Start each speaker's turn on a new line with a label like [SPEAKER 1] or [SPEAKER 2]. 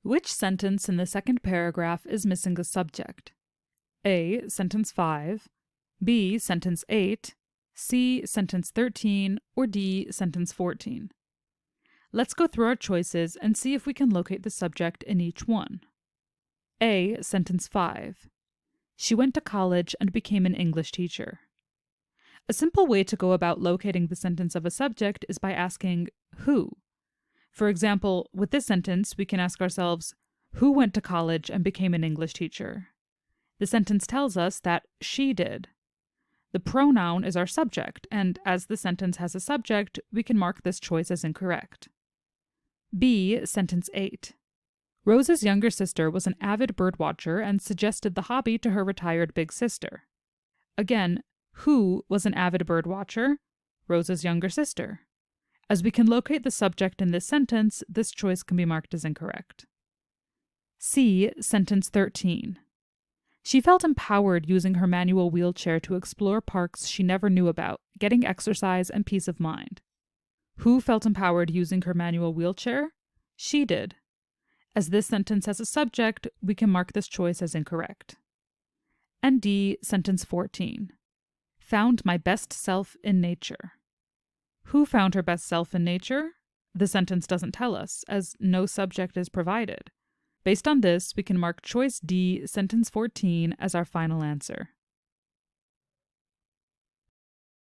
[SPEAKER 1] Which sentence in the second paragraph is missing a subject? A. Sentence 5, B. Sentence 8, C. Sentence 13, or D. Sentence 14. Let's go through our choices and see if we can locate the subject in each one. A. Sentence 5. She went to college and became an English teacher. A simple way to go about locating the sentence of a subject is by asking who. For example, with this sentence, we can ask ourselves, who went to college and became an English teacher? The sentence tells us that she did. The pronoun is our subject, and as the sentence has a subject, we can mark this choice as incorrect. B. Sentence 8. Rose's younger sister was an avid birdwatcher and suggested the hobby to her retired big sister. Again, who was an avid birdwatcher? Rose's younger sister. As we can locate the subject in this sentence, this choice can be marked as incorrect. C. Sentence 13. She felt empowered using her manual wheelchair to explore parks she never knew about, getting exercise and peace of mind. Who felt empowered using her manual wheelchair? She did. As this sentence has a subject, we can mark this choice as incorrect. And D. Sentence 14. Found my best self in nature. Who found her best self in nature? The sentence doesn't tell us, as no subject is provided. Based on this, we can mark choice D, sentence 14, as our final answer.